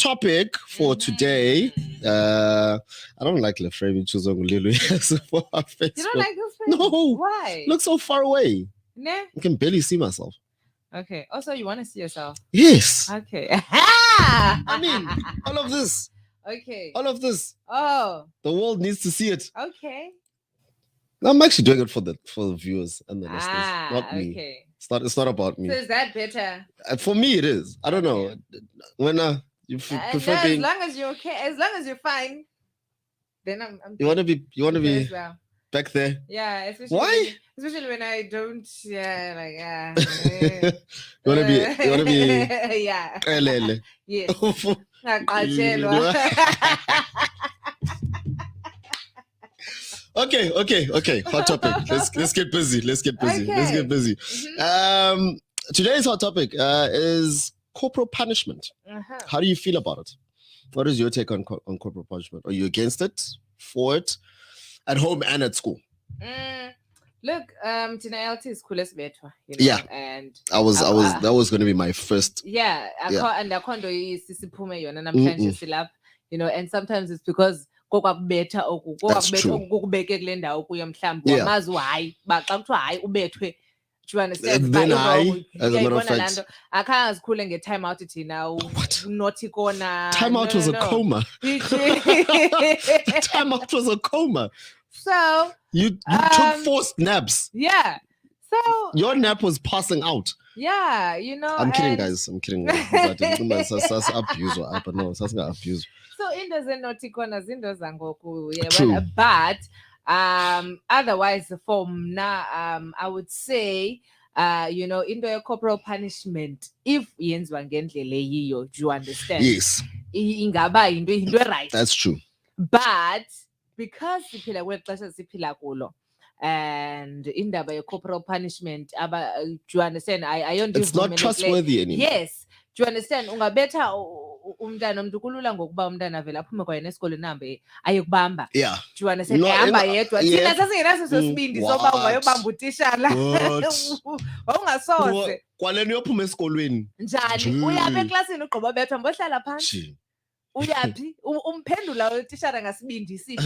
topic for today. I don't like the frame choosing for our Facebook. You don't like this frame? No. Why? Look so far away. Nah? I can barely see myself. Okay. Also, you want to see yourself? Yes. Okay. I mean, all of this. Okay. All of this. Oh. The world needs to see it. Okay. I'm actually doing it for the viewers and the listeners, not me. Okay. It's not about me. So is that better? For me, it is. I don't know. When you prefer no, being, as long as you're okay, as long as you're fine, then I'm you want to be well. back there. Yeah, especially Why? Especially when I don't. Yeah, like you want to be. Yeah. Elele. Yes. Okay. Hot topic. Let's get busy. Okay. Today's hot topic is corporal punishment. Uh-huh. How do you feel about it? What is your take on corporal punishment? Are you against it? For it? At home and at school? Look, Tina LT is coolest better. Yeah. And I was that was going to be my first. Yeah. And the condo is sisipume yona namhlanje silapha, and sometimes it's because kokakubetha kokubeke kule ndawo kuyo mhlawumbi wamazi hayi ba xa kuthiwa hayi ubethwe. Do you understand? Then I, as a matter of fact, I can't school and get time out Tina. Naughty corner. Time out was a coma. Time out was a coma. So you took forced naps. Yeah. So your nap was passing out. Yeah, I'm kidding, guys. I'm kidding. That's abuse. No, that's not abuse. So into zenaughty corners, into zangoku. Yeah, but otherwise for mna, I would say into a corporal punishment, if yenziwa ngendlela eyiyo, do you understand? Yes. Ingaba into right. That's true. But because siphila kwexesha siphila kulo, and indaba ye corporal punishment, do you understand? It's not trustworthy anymore. Yes. Do you understand? Ungabetha umntana umuntu kulula ngokuba umntana vele aphume kwayena esikoleni nambe ayekubamba. Yeah. Do you understand? Ehamba yedwa. Thina sasingenaso sosibindi soba ungayobamba utishala. Wawungasoze. Kwaleni uyophuma esikolweni. Njani? Uyapha eklasini ugqiba bethwa mbohlala phansi. Uyaphi umphendula utishara ngasibindi sithi.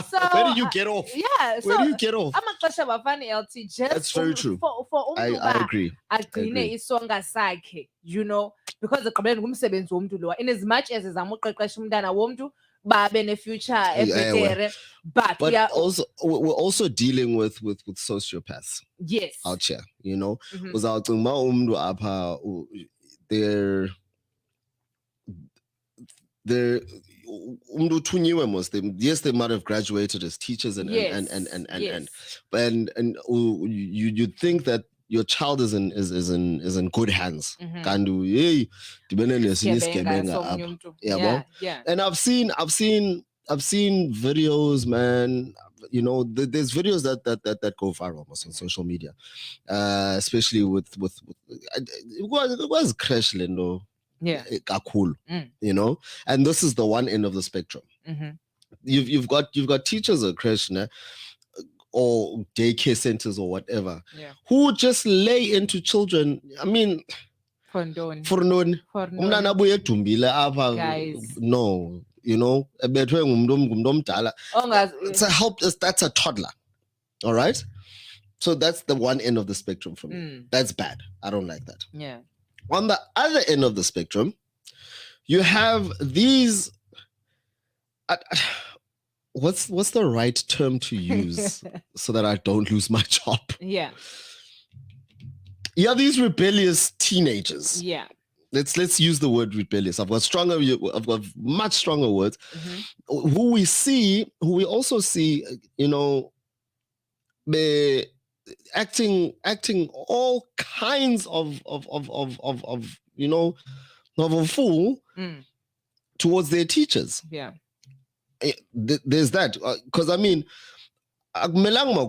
So where do you get off? Yeah, so where do you get off? Amaxesha bafani LT just that's very true. For I agree. Agcine isonga sakhe, because egqibeleni ngumsebenzi womuntu lo, in as much as ezama uqeqesha umntana womuntu babe ne future ebetere, but we're also dealing with sociopaths. Yes. Out here, uzawucinga umuntu apha they're yes, they might have graduated as teachers and you'd think that your child is in good hands. And I've seen videos, man. There's videos that go viral almost on social media, especially with it was crash lendo. Yeah, cool. And this is the one end of the spectrum. You've got teachers or crash or daycare centers or whatever, who just lay into children. I mean, guys, no, that's a toddler. All right, so that's the one end of the spectrum for me. That's bad. I don't like that. Yeah. On the other end of the spectrum, you have these. What's the right term to use so that I don't lose my job? Yeah. You have these rebellious teenagers. Yeah. Let's use the word rebellious. I've got much stronger words. Who we also see, acting all kinds of a fool towards their teachers. Yeah. There's that, because I mean, never.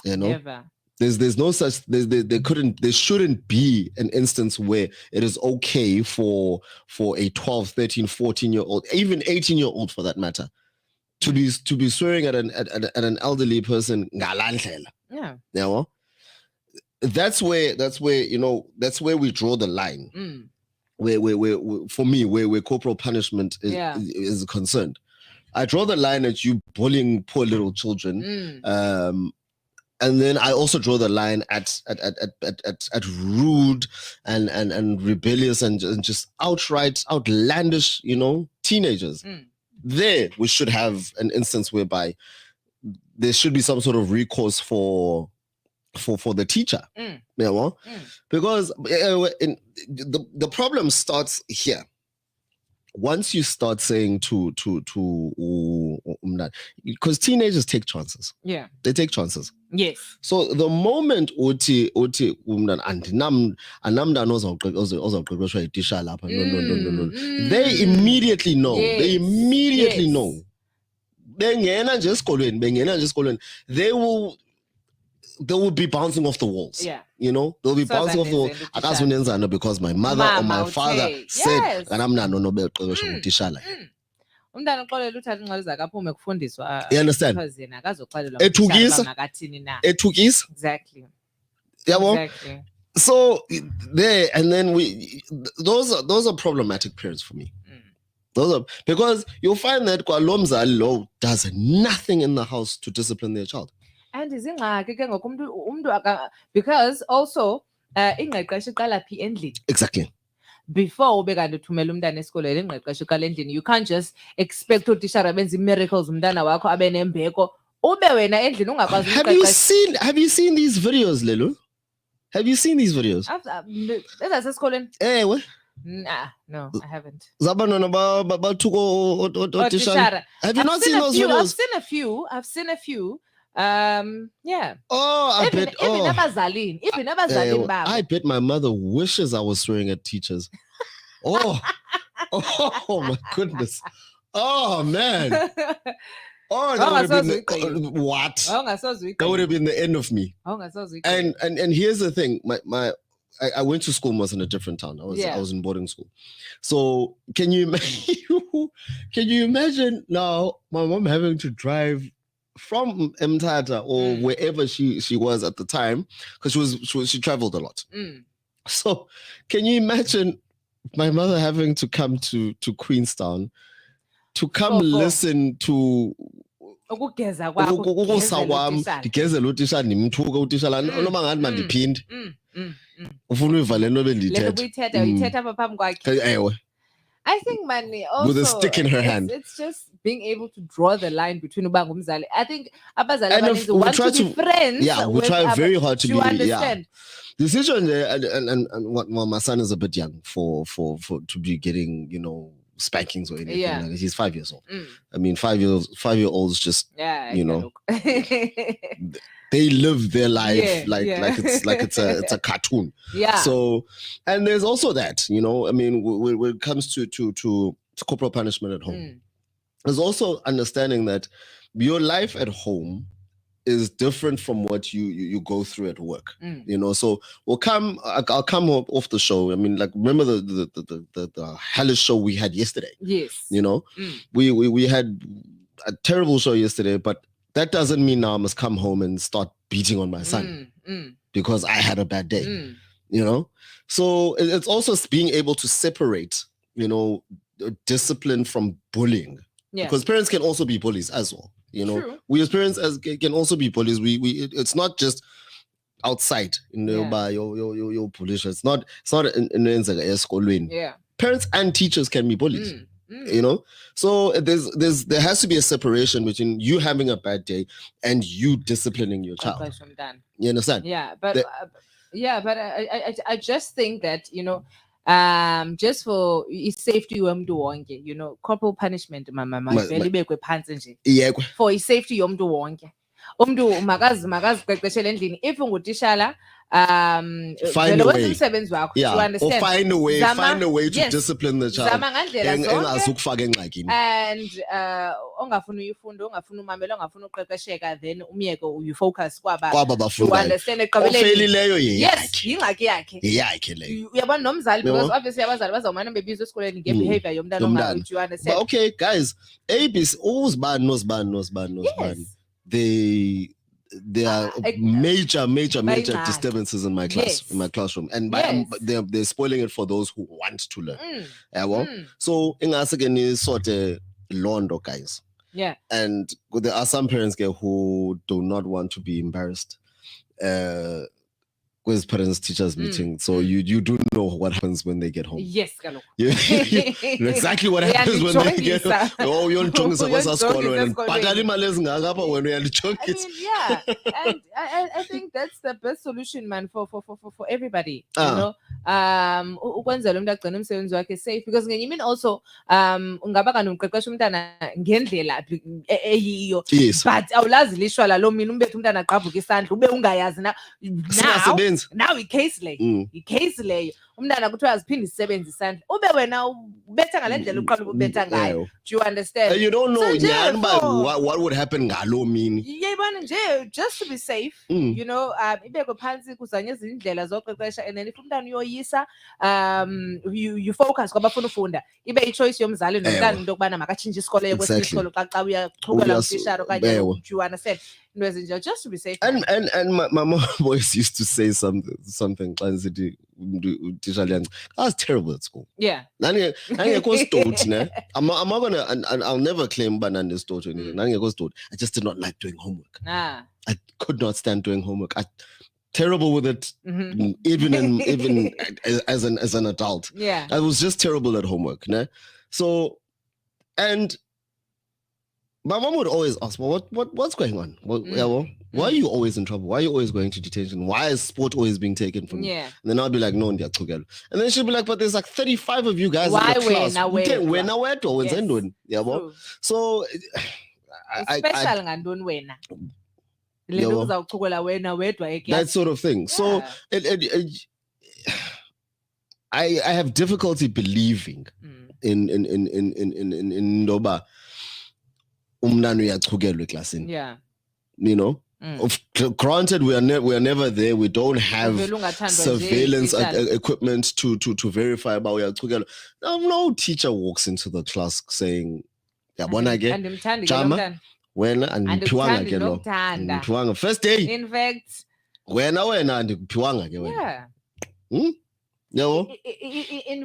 Never. There's no such there shouldn't be an instance where it is okay for a 12, 13, 14-year-old, even 18-year-old for that matter, to be swearing at an elderly person. Yeah. That's where we draw the line. for me, where corporal punishment is concerned. I draw the line at you bullying poor little children. And then I also draw the line at rude and rebellious and just outright outlandish, teenagers. There we should have an instance whereby there should be some sort of recourse for the teacher. Because the problem starts here. Once you start saying because teenagers take chances. Yeah. They take chances. Yes. So the moment uthi anamntana ozawuqeqeshwa yitisha lapha, no. They immediately know. Yes. They immediately know. Bengena nje esikolweni. They will be bouncing off the walls. Yeah. They'll be bouncing off the walls. Akazunenzana because my mother or my father said, "Anamntana onobeqeqeshwa ngutishala." Umntana uxolela uthi incwadi zakhe aphume kufundiswa. You understand? Because yena akazoxelelwa Ethukisa. Exactly. Exactly. So there, and then those are problematic periods for me. Because you'll find that kwalomzali lo does nothing in the house to discipline their child. And izingxaki ke ngoku because also ingqeqesho iqala phi endlini. Exactly. Before ube kanti uthumela umntana esikolweni ingqeqesho iqala endlini. You can't just expect utishara benza miracles umntana wakho abe nembeko ube wena endlini ungakwazi ukuqeqesha. Have you seen these videos, Lelo? Have you seen these videos? Ezasesikolweni? Ewe. No, I haven't. Zabantwana bathuko otishara. Have you not seen those videos? I've seen a few. Yeah. Oh, even abazalini babo. I bet my mother wishes I was swearing at teachers. Oh my goodness. Oh man. Oh, that would have been what? That would have been the end of me. And here's the thing, I went to school once in a different town. I was in boarding school. So can you imagine now my mom having to drive from Mthatha or wherever she was at the time, because she traveled a lot. So can you imagine my mother having to come to Queenstown to come listen to ukugeza utisha nimthuka utisha noma ngathi mandiphinde ufuna uyivale nobe ndithethe ewe. I think money also with a stick in her hand. It's just being able to draw the line between ubanga umzali. I think abazali want to be friends. Yeah, we try very hard to understand. The situation and well, my son is a bit young for to be getting spankings or anything. Like he's 5 years old. I mean, 5-year-olds just they live their life like it's a cartoon. Yeah. So, and there's also that, I mean, when it comes to corporal punishment at home, there's also understanding that your life at home is different from what you go through at work. So I'll come off the show. I mean, like, remember the hellish show we had yesterday? Yes. We had a terrible show yesterday, but that doesn't mean now I must come home and start beating on my son because I had a bad day, So it's also being able to separate, discipline from bullying. Yeah. Because parents can also be bullies as well. True. We as parents can also be bullies. It's not just outside, by your police. It's not in Parents and teachers can be bullies. So there has to be a separation between you having a bad day and you disciplining your child. You understand? Yeah, but I just think that just for safety yomntu wonke, corporal punishment vele ibekwe phansi nje for safety yomntu wonke. Umntu makaziqeqeshele endlini if ungutishala find a way. You understand? Or find a way to discipline the child. And ongafuna uyifunda, ongafuna umamela, ongafuna uqeqesheka, then umyeke you focus kwaba you understand ekugqibeleni. Yes, yingxaki yakhe leyo. Uyabona nomzali because obviously abazali bazawumana bebizwe esikoleni ngebehavior yomntana ongathi you understand. But okay guys, ABC uzibani they there are major disturbances in my class, in my classroom, and they're spoiling it for those who want to learn. So ingasegeni is sort of londo guys. Yeah. And there are some parents who do not want to be embarrassed. With parents teachers meeting, so you do know what happens when they get home. Yes, exactly what happens when they get home. Oh, you're yeah, and I think that's the best solution, man, for everybody. You know, ukwenzela umuntu agcine umsebenzi wakhe safe, because ngenye imini also ungaba kanomqeqesha umntana ngendlela eyiyo, but awulazi lishwala lo mina umbethe umntana aqabuka isandla ube ungayazi na now i-case leyo i-case leyo umntana kuthiwa aziphinde isebenze isandla ube wena ubetha ngale ndlela uqala ukubetha ngayo. Do you understand? And you don't know what would happen ngalo mini. Yayibona nje just to be safe, you know, ibekwe phansi kuzanye izindlela zoqeqesha, and then if umntana uyoyisa you focus kwabafuna ufunda, ibe i-choice yomzali nomntana into yokubana makatshintshe isikole kwesinye isikole xa uyachukela utishara okanye. Do you understand? Just to be safe. And my mom always used to say something. I was terrible at school. Yeah. I'm not gonna, and I'll never claim Banana's daughter or anything. I just did not like doing homework. I could not stand doing homework. Terrible with it, even as an adult. Yeah. I was just terrible at homework. Né? So, and my mom would always ask, well, what's going on? Why are you always in trouble? Why are you always going to detention? Why is sport always being taken from you? Yeah. And then I'll be like, no, and then she'll be like, but there's like 35 of you guys in the class. So that sort of thing. So I have difficulty believing in Ndoba umnanu yachukelwe klasini. Yeah. You know? Granted, we are never there. We don't have surveillance equipment to verify about yachukelwe. No teacher walks into the class saying, Jama, when and Piwanga first day. In fact, when and Piwanga. Yeah. In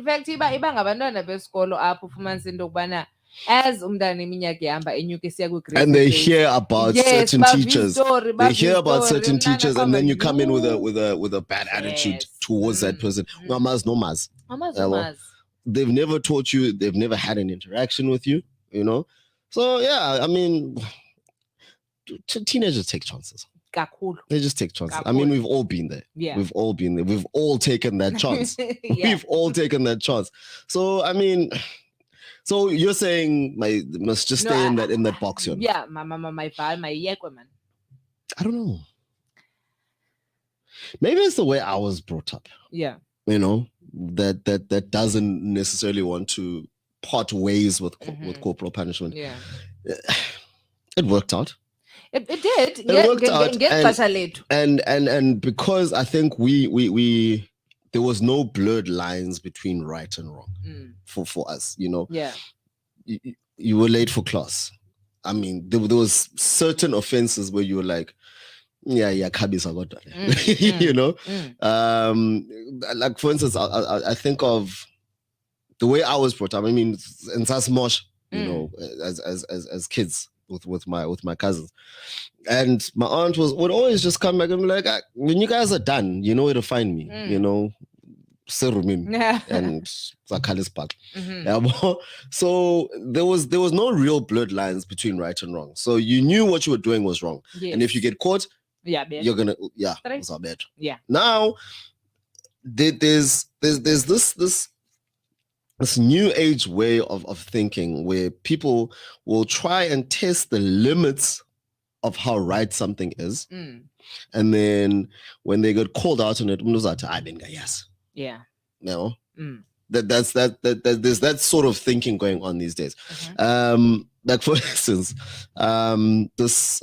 fact, iba ngabantwana besikolo apho ufumana into yokubana as umntana iminyaka ihamba enyuka esiya ku-grade, and they hear about certain teachers. They hear about certain teachers, and then you come in with a bad attitude towards that person. They've never taught you. They've never had an interaction with you. You know. So yeah, I mean, teenagers take chances. They just take chances. I mean, we've all been there. Yeah. We've all been there. We've all taken that chance. We've all taken that chance. So I mean, so you're saying must just stay in that box, you know? Yeah, my yekwe, man. I don't know. Maybe it's the way I was brought up. Yeah. You know, that doesn't necessarily want to part ways with corporal punishment. Yeah. It worked out. It did. It worked out. And because I think we there was no blurred lines between right and wrong for us, you know. Yeah. You were late for class. I mean, there was certain offenses where you were like, kabisa got that. You know? Like for instance, I think of the way I was brought up. I mean, in Sasmosh, you know, as kids with my cousins. And my aunt would always just come back and be like, when you guys are done, you know where to find me, you know, Serumin and Zakalis Park. So there was no real blurred lines between right and wrong. So you knew what you were doing was wrong. Yes. And if you get caught, you're gonna it's our bad. Yeah. Now there's this new age way of thinking where people will try and test the limits of how right something is. And then when they get called out on it, yes. Yeah. No. There's that sort of thinking going on these days. Like for instance, this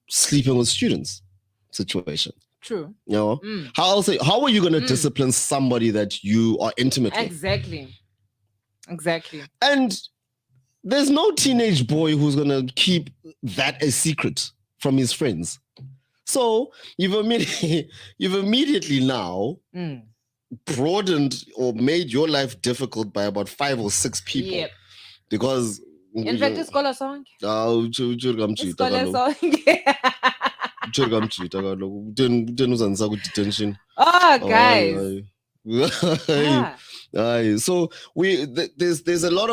sleeping with students situation. True. You know, how are you going to discipline somebody that you are intimate with? Exactly. And there's no teenage boy who's going to keep that a secret from his friends. So you've immediately now broadened or made your life difficult by about 5 or 6 people. Yep. Because in fact isikolo sonke isikole sonke detention. Oh guys. So there's a lot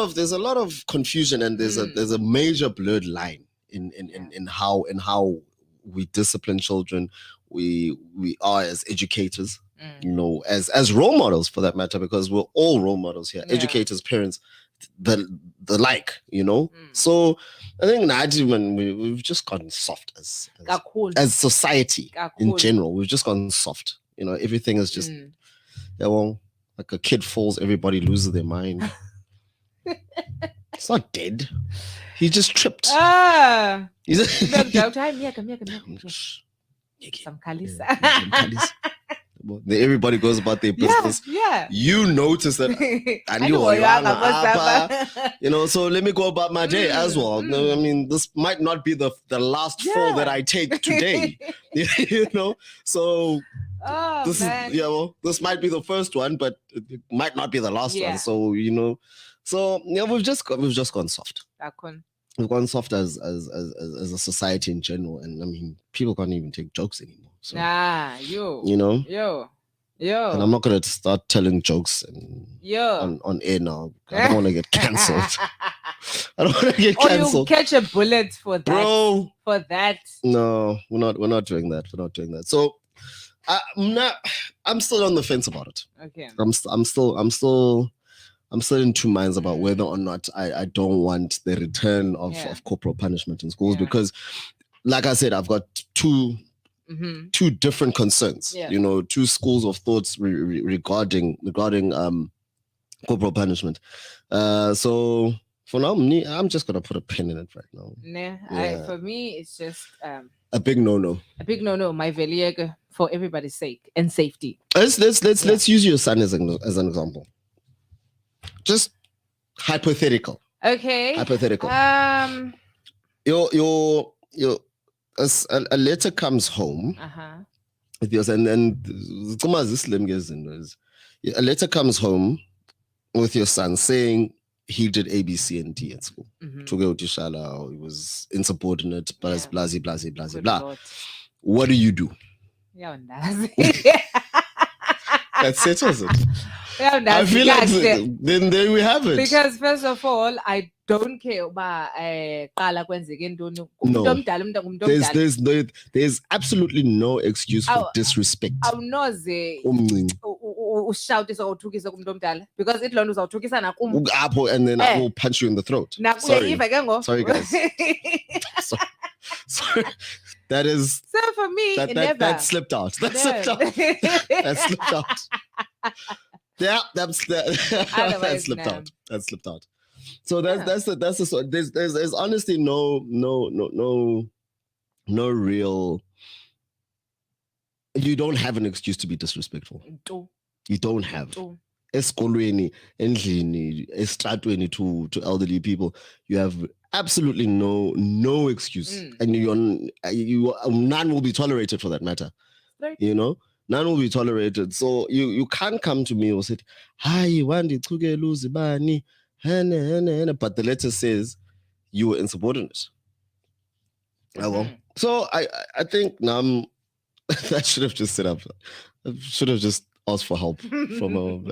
of confusion, and there's a major blurred line in how we discipline children. We are as educators, as role models for that matter, because we're all role models here, educators, parents, the like, So I think we've just gotten soft as society in general. We've just gotten soft. Everything is just like a kid falls, everybody loses their mind. It's not dead. He just tripped. Everybody goes about their business. You notice that so let me go about my day as well. I mean, this might not be the last fall that I take today. So this might be the first one, but it might not be the last one. So we've just gone soft. We've gone soft as a society in general, and I mean, people can't even take jokes anymore. So, and I'm not gonna start telling jokes on air now. I don't want to get cancelled. I don't want to get cancelled. Or you catch a bullet for that, bro. For that. No, we're not doing that. We're not doing that. So I'm still on the fence about it. Okay. I'm still in two minds about whether or not I don't want the return of corporal punishment in schools, because, like I said, I've got two different concerns. Two schools of thoughts regarding corporal punishment. So for now, I'm just gonna put a pin in it right now. For me, it's just a big no-no. A big no-no. My veliege, for everybody's sake and safety. Let's use your son as an example. Just hypothetical. Okay. Hypothetical. Your a letter comes home. With yours, and a letter comes home with your son saying he did A, B, C, and D at school. He was insubordinate, blah, blah. What do you do? That settles it. I feel like then there we have it. Because first of all, I don't care about there's absolutely no excuse for disrespect. Because and then I will punch you in the throat. Sorry guys. Sorry. That is so for me. That slipped out. That slipped out. Yeah, that slipped out. That slipped out. So that's the there's honestly no real. You don't have an excuse to be disrespectful. You don't have. Eskolweni, endlini, estratweni to elderly people. You have absolutely no excuse, and none will be tolerated for that matter. Right. None will be tolerated. So you can't come to me and say, "Hi, Wandi Tsuge lose bani," but the letter says you were insubordinate. So I think I should have just set up. I should have just asked for help from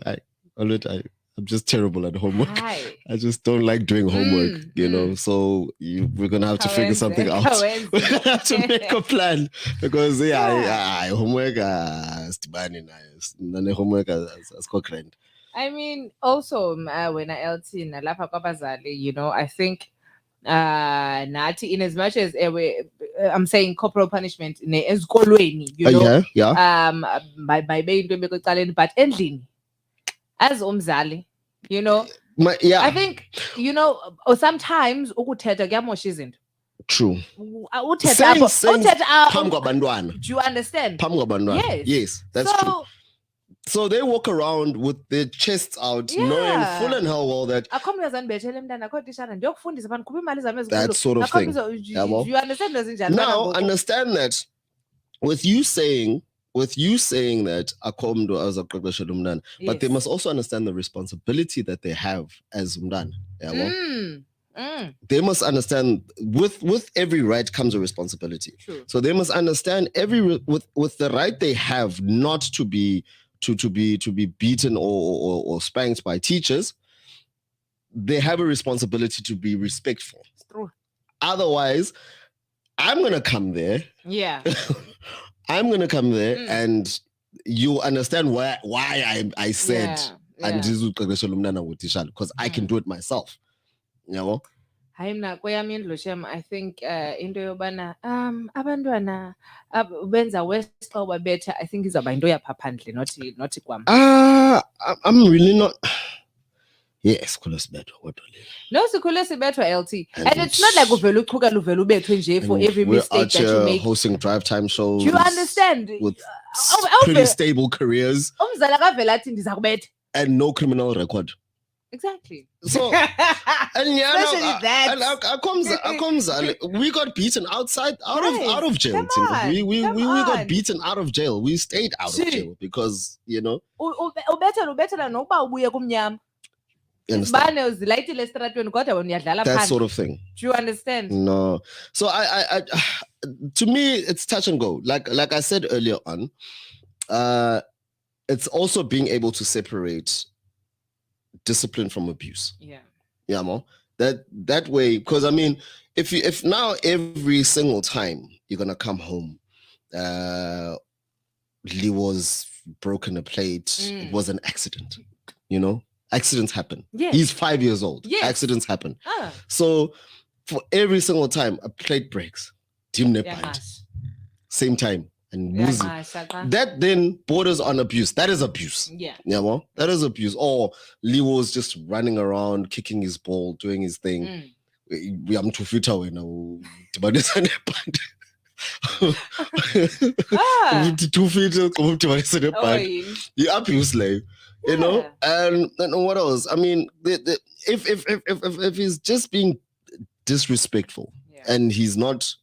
I'm just terrible at homework. I just don't like doing homework, So we're gonna have to figure something out. We're gonna have to make a plan because homework homework as Cochrane. I mean, also when I LT I think Nati, in as much as I'm saying corporal punishment in eskolweni, by being but endlini. As umzali, I think, sometimes ukuthetha kuyamosha izinto. True. Do you understand? Yes, that's true. So they walk around with their chests out, knowing full and well that that sort of thing. Do you understand? Now understand that with you saying that akomdo as a umntana, but they must also understand the responsibility that they have as umntana. They must understand with every right comes a responsibility. True. So they must understand with the right they have not to be beaten or spanked by teachers. They have a responsibility to be respectful. True. Otherwise, I'm gonna come there. Yeah. I'm gonna come there and you understand why I said because I can do it myself. You know? Hayi mna kweyam indlu shem, I think into yobana abantwana benza worse xa ubabetha, I think izawuba yinto yapha phandle, not kwam. I'm really not. Yes, sikhule sibethwa kodwa le. No, sikhule sibethwa LT. And it's not like uvela uqhukela uvela ubethwe nje for every mistake that you make. Hosting drive time shows. Do you understand? With pretty stable careers. Umzali akavela athi ndiza kubetha. And no criminal record. Exactly. So, and yeah, we got beaten out of jail. We got beaten out of jail. We stayed out of jail because, you know. That sort of thing. Do you understand? No. So I to me it's touch and go. Like I said earlier on, it's also being able to separate discipline from abuse. Yeah, mo. That way, because I mean, if now every single time you're gonna come home, Lee was broken a plate, it was an accident, you know? Accidents happen. Yes. He's 5 years old. Yes. Accidents happen. So for every single time a plate breaks, same time. And that then borders on abuse. That is abuse. Yeah. That is abuse. Or Lee was just running around, kicking his ball, doing his thing. We am too fit away now. 2 feet. You abuse like, you know. And what else? I mean, if he's just being disrespectful. And he's not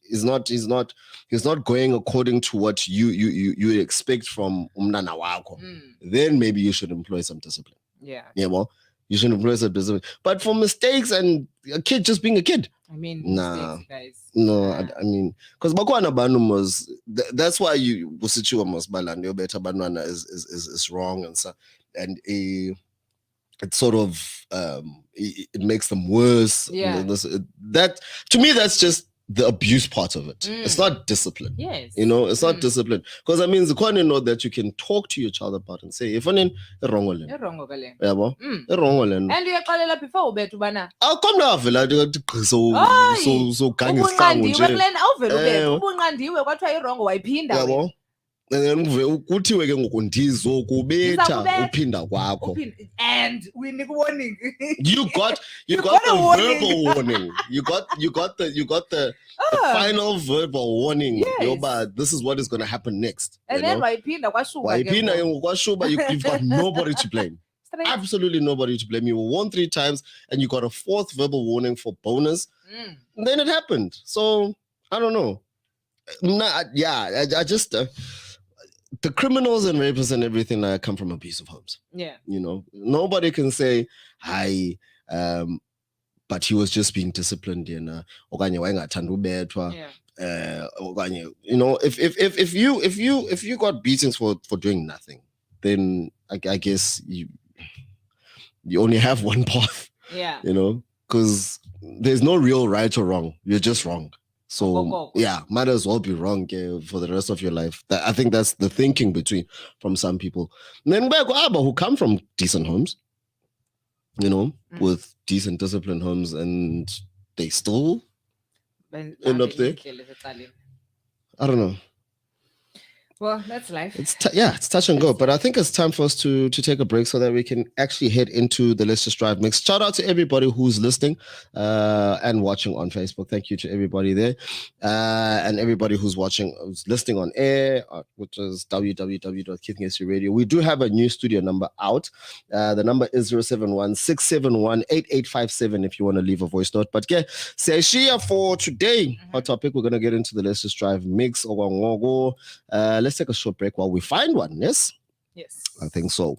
going according to what you expect from umnana wako. Then maybe you should employ some discipline. Yeah. Well, you should employ some discipline. But for mistakes and a kid just being a kid. I mean, mistakes, guys. No, I mean, because bakwana banum was that's why you Busichua must balance your better banana is wrong and so and it sort of it makes them worse. Yeah. That to me that's just the abuse part of it. It's not discipline. Yes. You know, it's not discipline. Because I mean, the kind of know that you can talk to your child about and say, if I'm wrong. And you call before ubethu bana. I'll come now, so gang is wrong. And then kuthiwe ke ngoku ndizokubetha uphinda kwakho. And we need warning. You got the verbal warning. You got the final verbal warning. Yes. Yoba, this is what is going to happen next. And then wayiphinda kwashuba. You've got nobody to blame. Absolutely nobody to blame. You were warned 3 times and you got a 4th verbal warning for bonus. And then it happened. So I don't know. I just the criminals and rapists and everything come from abusive homes. Yeah. You know, nobody can say, hi, but he was just being disciplined, you know. You know, if you got beatings for doing nothing, then I guess you only have one path. Yeah. You know, because there's no real right or wrong. You're just wrong. So yeah, might as well be wrong for the rest of your life. I think that's the thinking from some people. And then who come from decent homes, you know, with decent disciplined homes, and they still end up there. I don't know. Well, that's life. It's it's touch and go, but I think it's time for us to take a break so that we can actually head into the Let's Just Drive mix. Shout out to everybody who's listening and watching on Facebook. Thank you to everybody there and everybody who's listening on air, which is www.KithnSC Radio. We do have a new studio number out. The number is 071-671-8857 if you want to leave a voice note. But yeah, Seishia for today, our topic, we're going to get into the Let's Just Drive mix. Let's take a short break while we find one. Yes? Yes. I think so.